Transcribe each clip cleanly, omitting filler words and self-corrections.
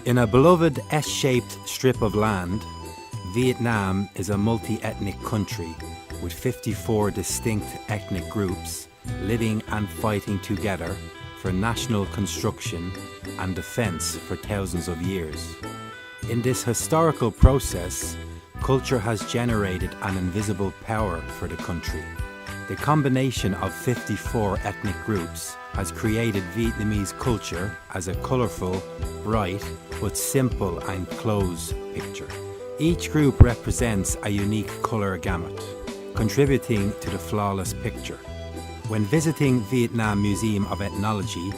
In a beloved S-shaped strip of land, Vietnam is a multi-ethnic country with 54 distinct ethnic groups living and fighting together for national construction and defense for thousands of years. In this historical process, culture has generated an invisible power for the country. The combination of 54 ethnic groups has created Vietnamese culture as a colourful, bright, but simple and close picture. Each group represents a unique colour gamut, contributing to the flawless picture. When visiting Vietnam Museum of Ethnology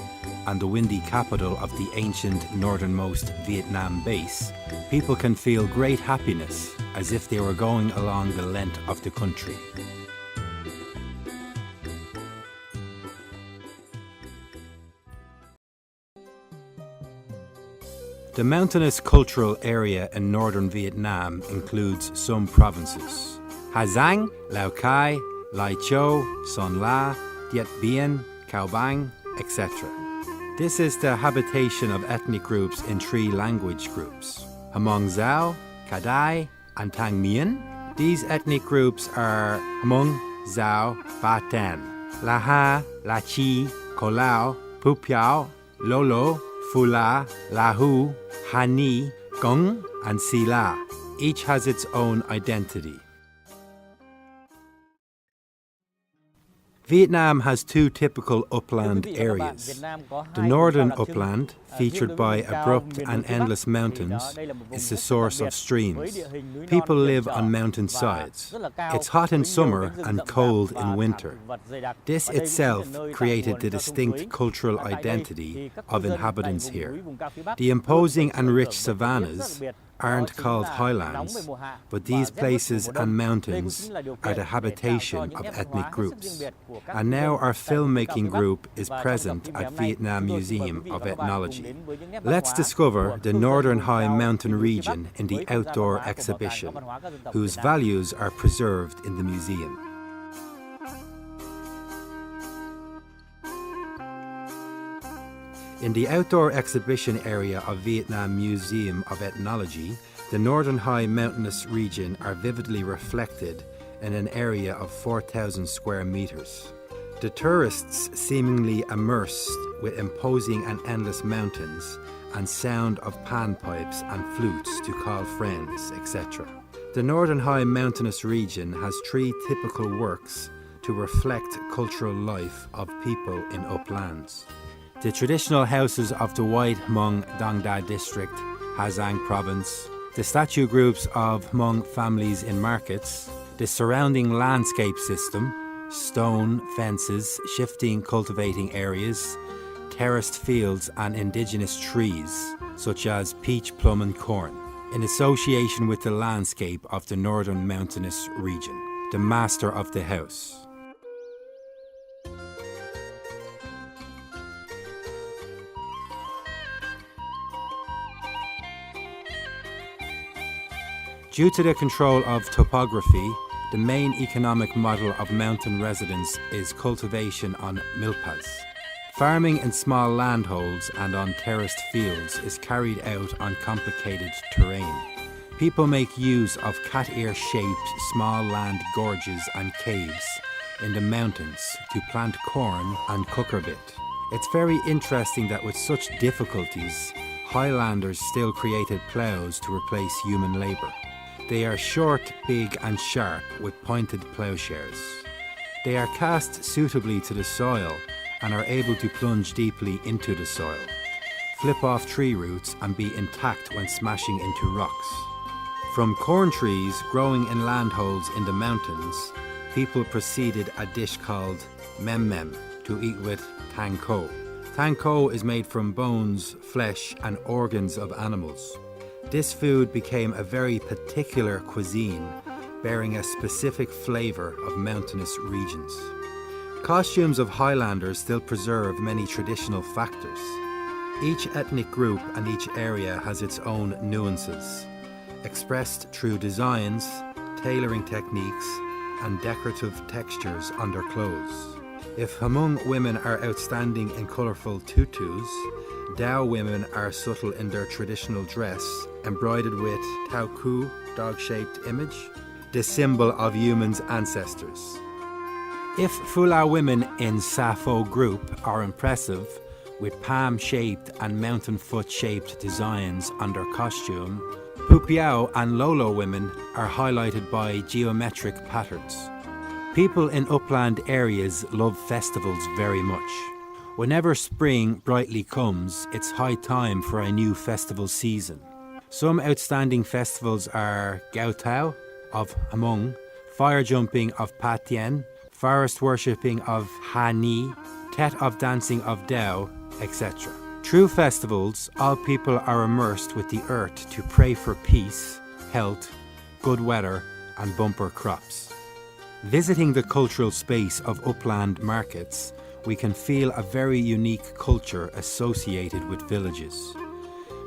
and the windy capital of the ancient northernmost Vietnam base, people can feel great happiness as if they were going along the length of the country. The mountainous cultural area in northern Vietnam includes some provinces: Hà Giang, Lao Cai, Lai Châu, Son La, Diet Bien, Cao Bang, etc. This is the habitation of ethnic groups in 3 language groups: Hmong Zhao, Ca Dai, and Tang Mien. These ethnic groups are Hmong, Zhao, Ba Tan, La Ha, La Chi, Co Lao, Pu Piao, Lolo, Phu La, La Hu, Ha Ni, Gong, and Si La. Each has its own identity. Vietnam has 2 typical upland areas. The northern upland, featured by abrupt and endless mountains, is the source of streams. People live on mountain sides. It's hot in summer and cold in winter. This itself created the distinct cultural identity of inhabitants here. The imposing and rich savannas aren't called highlands, but these places and mountains are the habitation of ethnic groups. And now our filmmaking group is present at Vietnam Museum of Ethnology. Let's discover the Northern High Mountain region in the outdoor exhibition, whose values are preserved in the museum. In the outdoor exhibition area of Vietnam Museum of Ethnology, the Northern High Mountainous region are vividly reflected in an area of 4,000 square meters. The tourists seemingly immersed with imposing and endless mountains and sound of panpipes and flutes to call friends, etc. The Northern High Mountainous region has 3 typical works to reflect cultural life of people in uplands. The traditional houses of the White Hmong Dang Da district, Ha Giang province, the statue groups of Hmong families in markets, the surrounding landscape system, stone, fences, shifting cultivating areas, terraced fields and indigenous trees such as peach, plum and corn, in association with the landscape of the northern mountainous region, the master of the house. Due to the control of topography, the main economic model of mountain residence is cultivation on milpas. Farming in small landholds and on terraced fields is carried out on complicated terrain. People make use of cat-ear-shaped small land gorges and caves in the mountains to plant corn and cucurbit. It's very interesting that with such difficulties, Highlanders still created ploughs to replace human labour. They are short, big and sharp with pointed ploughshares. They are cast suitably to the soil and are able to plunge deeply into the soil, flip off tree roots and be intact when smashing into rocks. From corn trees growing in landholds in the mountains, people proceeded a dish called mem mem to eat with tang co. Tang co is made from bones, flesh and organs of animals. This food became a very particular cuisine, bearing a specific flavour of mountainous regions. Costumes of Highlanders still preserve many traditional factors. Each ethnic group and each area has its own nuances, expressed through designs, tailoring techniques, and decorative textures on their clothes. If Hmong women are outstanding in colourful tutus, Dao women are subtle in their traditional dress, embroidered with Tao Ku, dog-shaped image, the symbol of humans' ancestors. If Fula women in Safo group are impressive, with palm-shaped and mountain foot-shaped designs on their costume, Pupiao and Lolo women are highlighted by geometric patterns. People in upland areas love festivals very much. Whenever spring brightly comes, it's high time for a new festival season. Some outstanding festivals are Gao Tao of Hmong, fire jumping of Patien, forest worshipping of Hani, Tet of dancing of Dao, etc. True festivals, all people are immersed with the earth to pray for peace, health, good weather and bumper crops. Visiting the cultural space of upland markets, we can feel a very unique culture associated with villages.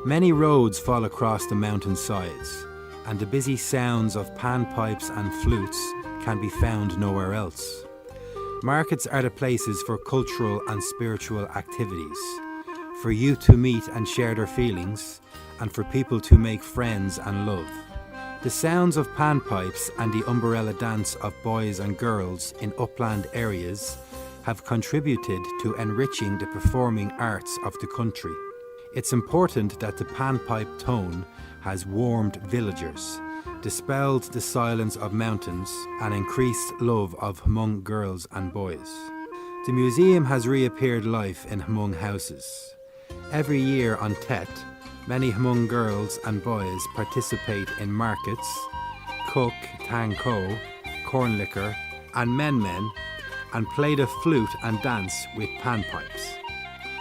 Many roads fall across the mountain sides, and the busy sounds of panpipes and flutes can be found nowhere else. Markets are the places for cultural and spiritual activities, for youth to meet and share their feelings, and for people to make friends and love. The sounds of panpipes and the umbrella dance of boys and girls in upland areas have contributed to enriching the performing arts of the country. It's important that the panpipe tone has warmed villagers, dispelled the silence of mountains, and increased love of Hmong girls and boys. The museum has reappeared life in Hmong houses. Every year on Tet, many Hmong girls and boys participate in markets, cook tang ko, corn liquor, and men, and play the flute and dance with panpipes.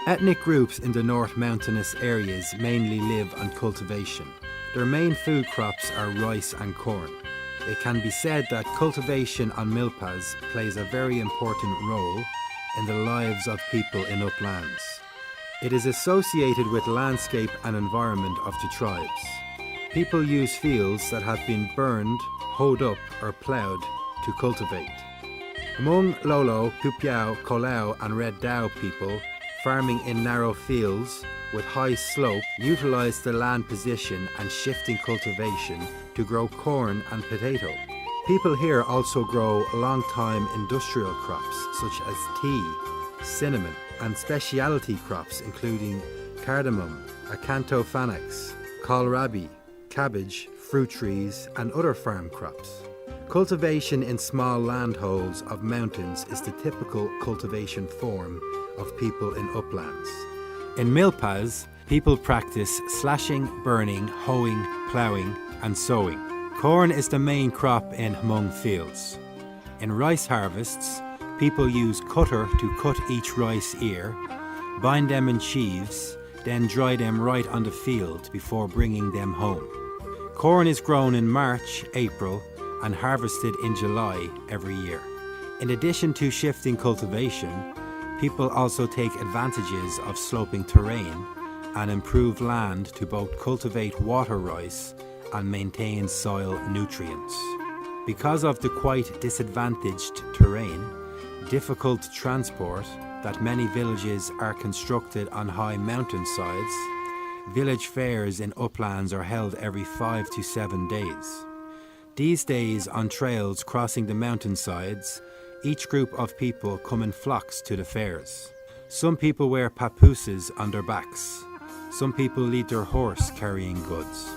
Ethnic groups in the North Mountainous areas mainly live on cultivation. Their main food crops are rice and corn. It can be said that cultivation on milpas plays a very important role in the lives of people in uplands. It is associated with landscape and environment of the tribes. People use fields that have been burned, hoed up or ploughed to cultivate. Hmong, Lolo, Pupiao, Kolao and Red Dao people farming in narrow fields with high slope utilize the land position and shifting cultivation to grow corn and potato. People here also grow long-time industrial crops such as tea, cinnamon and specialty crops including cardamom, acanthopanax, kohlrabi, cabbage, fruit trees and other farm crops. Cultivation in small landholds of mountains is the typical cultivation form of people in uplands. In milpas, people practice slashing, burning, hoeing, ploughing and sowing. Corn is the main crop in Hmong fields. In rice harvests, people use cutter to cut each rice ear, bind them in sheaves, then dry them right on the field before bringing them home. Corn is grown in March, April, and harvested in July every year. In addition to shifting cultivation, people also take advantages of sloping terrain and improve land to both cultivate water rice and maintain soil nutrients. Because of the quite disadvantaged terrain, difficult transport, that many villages are constructed on high mountainsides, village fairs in uplands are held every 5 to 7 days. These days, on trails crossing the mountainsides, each group of people come in flocks to the fairs. Some people wear papooses on their backs. Some people lead their horse carrying goods.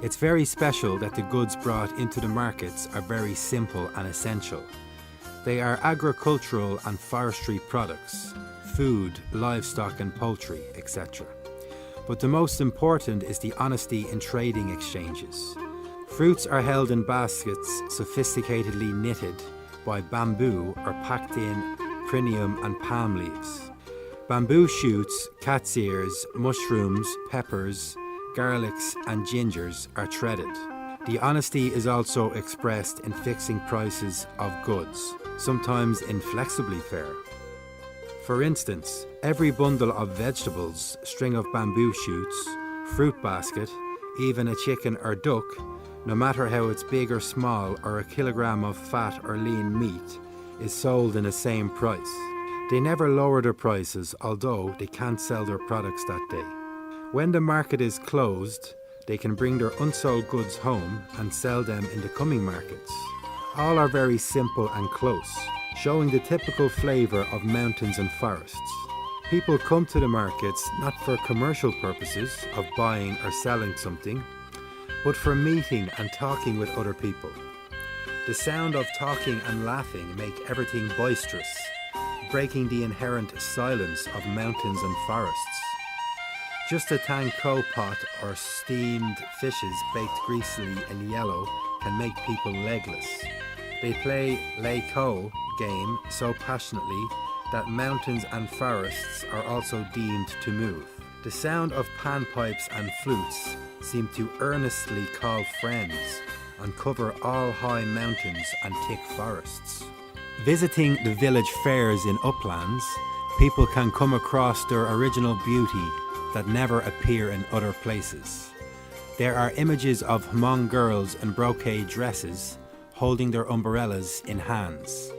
It's very special that the goods brought into the markets are very simple and essential. They are agricultural and forestry products, food, livestock and poultry, etc. But the most important is the honesty in trading exchanges. Fruits are held in baskets sophisticatedly knitted by bamboo or packed in prinium and palm leaves. Bamboo shoots, cat's ears, mushrooms, peppers, garlics and gingers are threaded. The honesty is also expressed in fixing prices of goods, sometimes inflexibly fair. For instance, every bundle of vegetables, string of bamboo shoots, fruit basket, even a chicken or duck, no matter how it's big or small, or a kilogram of fat or lean meat, is sold in the same price. They never lower their prices, although they can't sell their products that day. When the market is closed, they can bring their unsold goods home and sell them in the coming markets. All are very simple and close, showing the typical flavour of mountains and forests. People come to the markets not for commercial purposes of buying or selling something, but for meeting and talking with other people. The sound of talking and laughing make everything boisterous, breaking the inherent silence of mountains and forests. Just a tang ko pot or steamed fishes baked greasily in yellow can make people legless. They play lei ko game so passionately that mountains and forests are also deemed to move. The sound of panpipes and flutes seem to earnestly call friends and cover all high mountains and thick forests. Visiting the village fairs in uplands, people can come across their original beauty that never appear in other places. There are images of Hmong girls in brocade dresses holding their umbrellas in hands.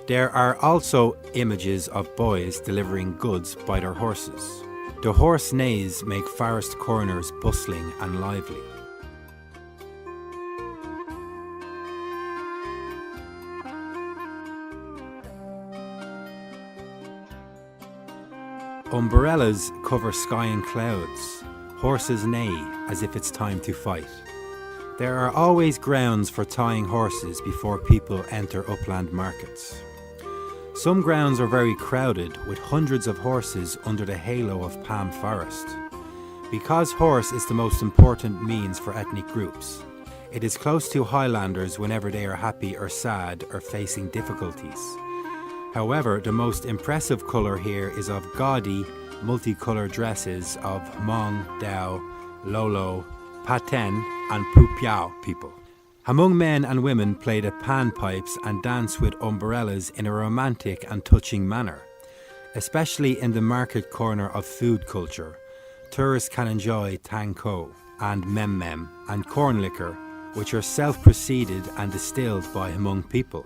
There are also images of boys delivering goods by their horses. The horse neighs make forest corners bustling and lively. Umbrellas cover sky and clouds. Horses neigh as if it's time to fight. There are always grounds for tying horses before people enter upland markets. Some grounds are very crowded with hundreds of horses under the halo of palm forest. Because horse is the most important means for ethnic groups, it is close to Highlanders whenever they are happy or sad or facing difficulties. However, the most impressive colour here is of gaudy, multicoloured dresses of Hmong, Dao, Lolo, Paten and Pupiao people. Hmong men and women play the panpipes and dance with umbrellas in a romantic and touching manner. Especially in the market corner of food culture, tourists can enjoy tang ko and mem mem and corn liquor, which are self-proceeded and distilled by Hmong people.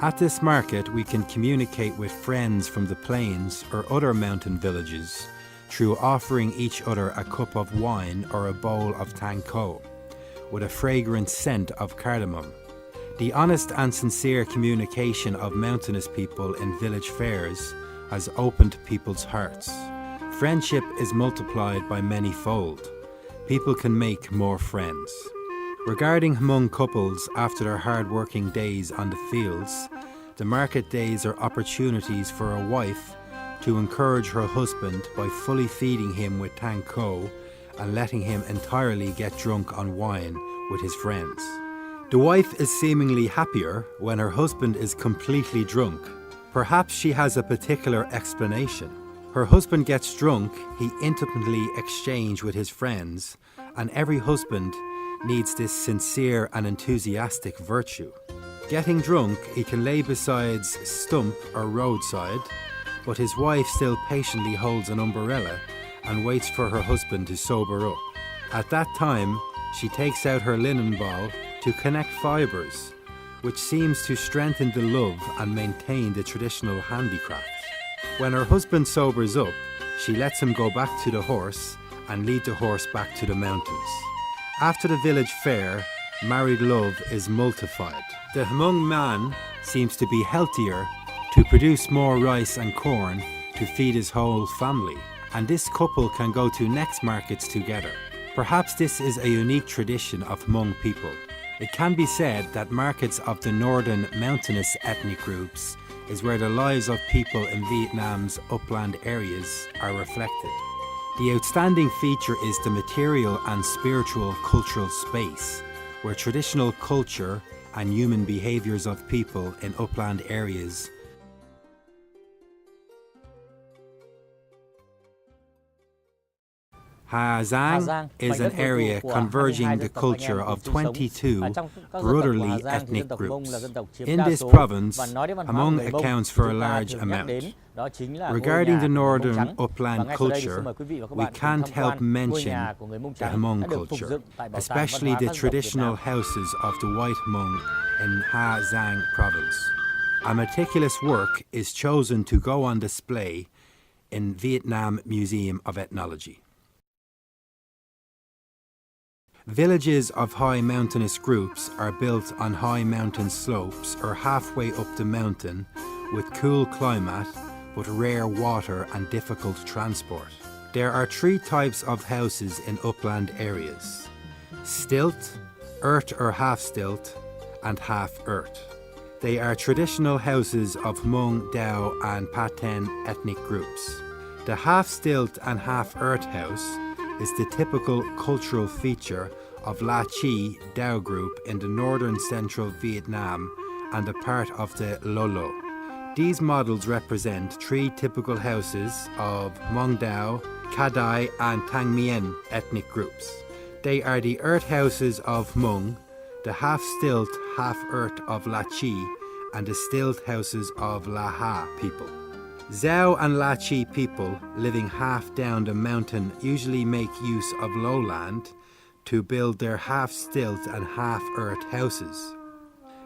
At this market, we can communicate with friends from the plains or other mountain villages through offering each other a cup of wine or a bowl of tang ko with a fragrant scent of cardamom. The honest and sincere communication of mountainous people in village fairs has opened people's hearts. Friendship is multiplied by many fold. People can make more friends. Regarding Hmong couples after their hard-working days on the fields, the market days are opportunities for a wife to encourage her husband by fully feeding him with tang ko and letting him entirely get drunk on wine with his friends. The wife is seemingly happier when her husband is completely drunk. Perhaps she has a particular explanation. Her husband gets drunk, he intimately exchanges with his friends, and every husband needs this sincere and enthusiastic virtue. Getting drunk, he can lay beside stump or roadside, but his wife still patiently holds an umbrella and waits for her husband to sober up. At that time, she takes out her linen ball to connect fibres, which seems to strengthen the love and maintain the traditional handicraft. When her husband sobers up, she lets him go back to the horse and lead the horse back to the mountains. After the village fair, married love is multiplied. The Hmong man seems to be healthier to produce more rice and corn to feed his whole family, and this couple can go to next markets together. Perhaps this is a unique tradition of Hmong people. It can be said that markets of the northern mountainous ethnic groups is where the lives of people in Vietnam's upland areas are reflected. The outstanding feature is the material and spiritual cultural space, where traditional culture and human behaviours of people in upland areas Hà is an area converging the culture of 22 brotherly ethnic groups. In this province, Hmong accounts for a large amount. Regarding the northern upland culture, we can't help mention the Hmong culture, especially the traditional houses of the white Hmong in Hà Giang province. A meticulous work is chosen to go on display in Vietnam Museum of Ethnology. Villages of high mountainous groups are built on high mountain slopes or halfway up the mountain with cool climate but rare water and difficult transport. There are three types of houses in upland areas: stilt, earth or half-stilt, and half-earth. They are traditional houses of Hmong, Dao and Paten ethnic groups. The half-stilt and half-earth house is the typical cultural feature of La Chi Dao group in the northern central Vietnam and a part of the Lolo. These models represent three typical houses of Hmong Dao, Ca Dai and Tang Mien ethnic groups. They are the earth houses of Hmong, the half-stilt, half-earth of La Chi, and the stilt houses of La Ha people. Zhao and La Chi people living half down the mountain usually make use of lowland to build their half-stilt and half-earth houses.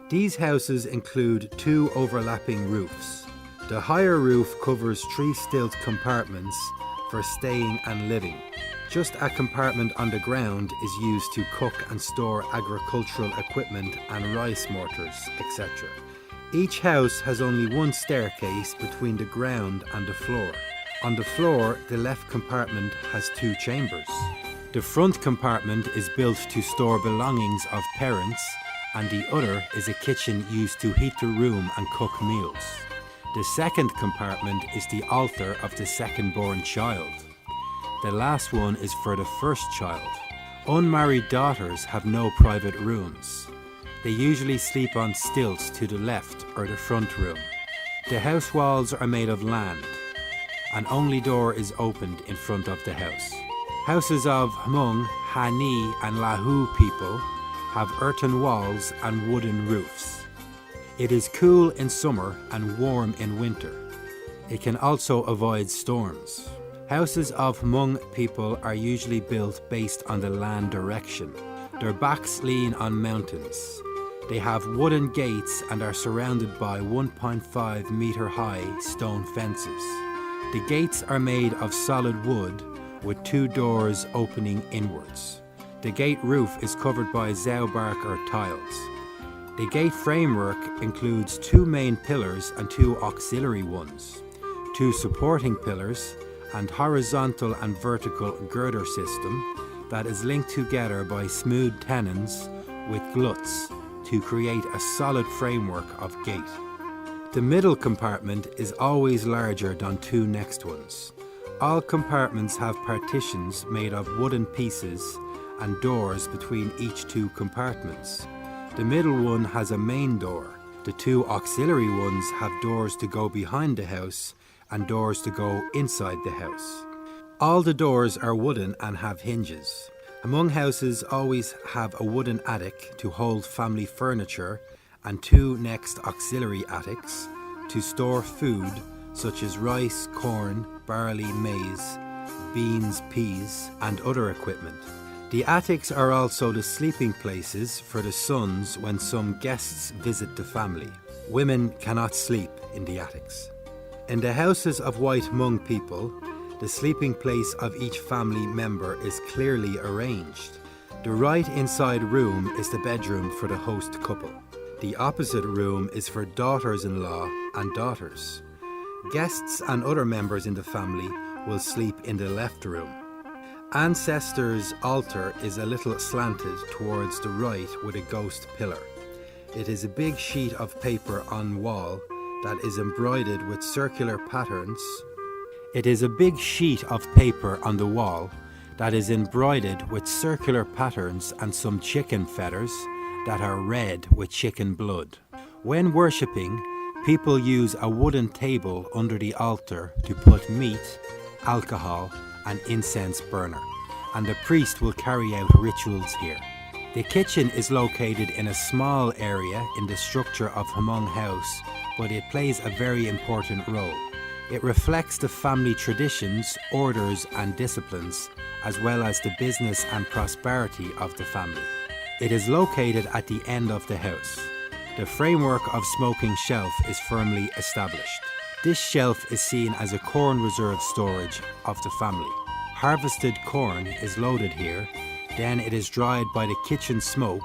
These houses include two overlapping roofs. The higher roof covers three stilt compartments for staying and living. Just a compartment on the ground is used to cook and store agricultural equipment and rice mortars, etc. Each house has only one staircase between the ground and the floor. On the floor, the left compartment has two chambers. The front compartment is built to store belongings of parents, and the other is a kitchen used to heat the room and cook meals. The second compartment is the altar of the second-born child. The last one is for the first child. Unmarried daughters have no private rooms. They usually sleep on stilts to the left or the front room. The house walls are made of land. An only door is opened in front of the house. Houses of Hmong, Hani and Lahu people have earthen walls and wooden roofs. It is cool in summer and warm in winter. It can also avoid storms. Houses of Hmong people are usually built based on the land direction. Their backs lean on mountains. They have wooden gates and are surrounded by 1.5 meter high stone fences. The gates are made of solid wood with two doors opening inwards. The gate roof is covered by zao bark or tiles. The gate framework includes two main pillars and two auxiliary ones, two supporting pillars, and horizontal and vertical girder system that is linked together by smooth tenons with gluts to create a solid framework of gate. The middle compartment is always larger than two next ones. All compartments have partitions made of wooden pieces and doors between each two compartments. The middle one has a main door. The two auxiliary ones have doors to go behind the house and doors to go inside the house. All the doors are wooden and have hinges. Hmong houses always have a wooden attic to hold family furniture and two next auxiliary attics to store food such as rice, corn, barley, maize, beans, peas, and other equipment. The attics are also the sleeping places for the sons when some guests visit the family. Women cannot sleep in the attics. In the houses of white Hmong people, the sleeping place of each family member is clearly arranged. The right inside room is the bedroom for the host couple. The opposite room is for daughters-in-law and daughters. Guests and other members in the family will sleep in the left room. Ancestors' altar is a little slanted towards the right with a ghost pillar. It is a big sheet of paper on wall that is embroidered with circular patterns. It is a big sheet of paper on the wall that is embroidered with circular patterns and some chicken feathers that are red with chicken blood. When worshipping, people use a wooden table under the altar to put meat, alcohol, and incense burner, and the priest will carry out rituals here. The kitchen is located in a small area in the structure of Hmong house, but it plays a very important role. It reflects the family traditions, orders and disciplines, as well as the business and prosperity of the family. It is located at the end of the house. The framework of smoking shelf is firmly established. This shelf is seen as a corn reserve storage of the family. Harvested corn is loaded here, then it is dried by the kitchen smoke,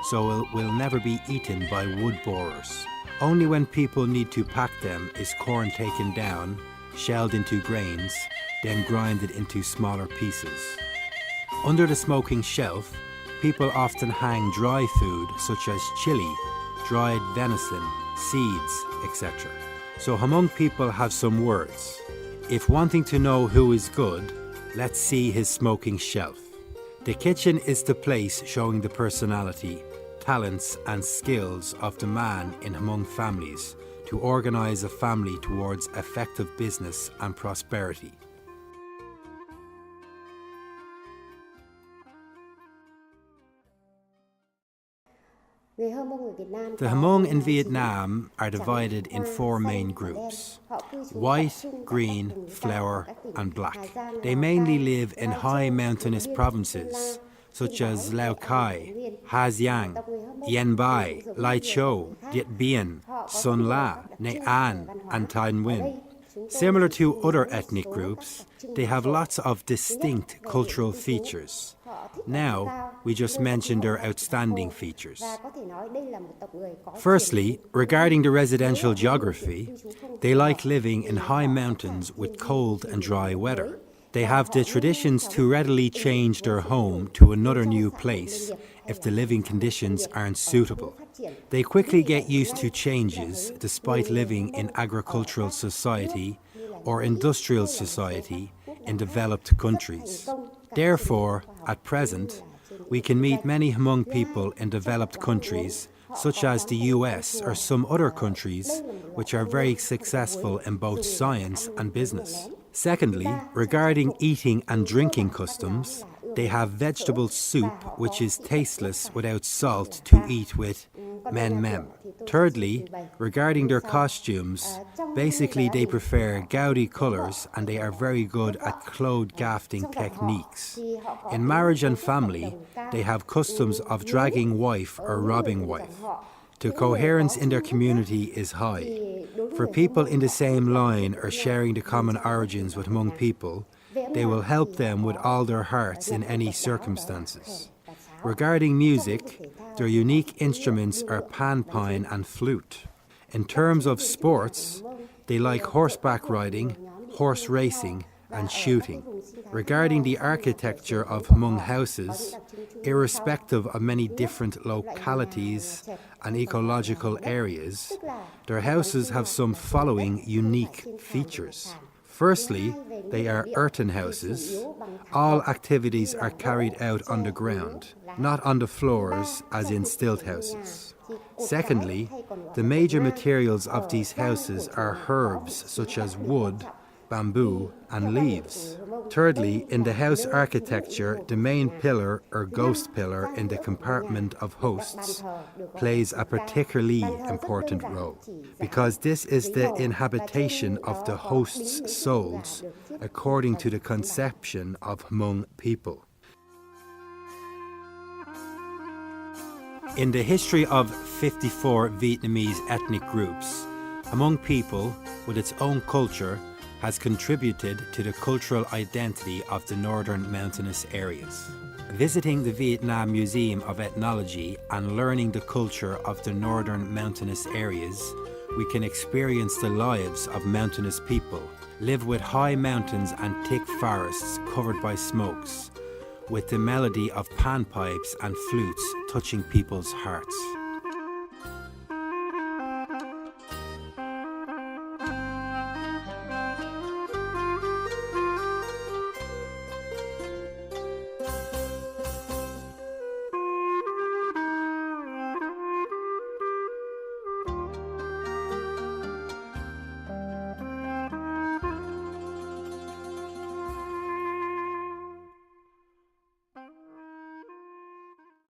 so it will never be eaten by wood borers. Only when people need to pack them is corn taken down, shelled into grains, then grinded into smaller pieces. Under the smoking shelf, people often hang dry food such as chili, dried venison, seeds, etc. So Hmong people have some words. If wanting to know who is good, let's see his smoking shelf. The kitchen is the place showing the personality, talents and skills of the man in Hmong families to organize a family towards effective business and prosperity. The Hmong in Vietnam are divided in four main groups: white, green, flower and black. They mainly live in high mountainous provinces such as Lao Cai, Hà Giang, Yên Bai, Lai Châu, Điện Biên, Son La, Nghệ An and Thanh Nguyen. Similar to other ethnic groups, they have lots of distinct cultural features. Now, we just mentioned their outstanding features. Firstly, regarding the residential geography, they like living in high mountains with cold and dry weather. They have the traditions to readily change their home to another new place if the living conditions aren't suitable. They quickly get used to changes despite living in agricultural society or industrial society in developed countries. Therefore, at present, we can meet many Hmong people in developed countries such as the US or some other countries which are very successful in both science and business. Secondly, regarding eating and drinking customs, they have vegetable soup which is tasteless without salt to eat with men mem. Thirdly, regarding their costumes, basically they prefer gaudy colours and they are very good at clothes gafting techniques. In marriage and family, they have customs of dragging wife or robbing wife. The coherence in their community is high. For people in the same line or sharing the common origins with Hmong people, they will help them with all their hearts in any circumstances. Regarding music, their unique instruments are panpine and flute. In terms of sports, they like horseback riding, horse racing and shooting. Regarding the architecture of Hmong houses, irrespective of many different localities and ecological areas, their houses have some following unique features. Firstly, they are earthen houses. All activities are carried out on the ground, not on the floors as in stilt houses. Secondly, the major materials of these houses are herbs such as wood, bamboo and leaves. Thirdly, in the house architecture, the main pillar or ghost pillar in the compartment of hosts plays a particularly important role, because this is the inhabitation of the host's souls according to the conception of Hmong people. In the history of 54 Vietnamese ethnic groups, Hmong people, with its own culture, has contributed to the cultural identity of the northern mountainous areas. Visiting the Vietnam Museum of Ethnology and learning the culture of the northern mountainous areas, we can experience the lives of mountainous people, live with high mountains and thick forests covered by smokes, with the melody of panpipes and flutes touching people's hearts.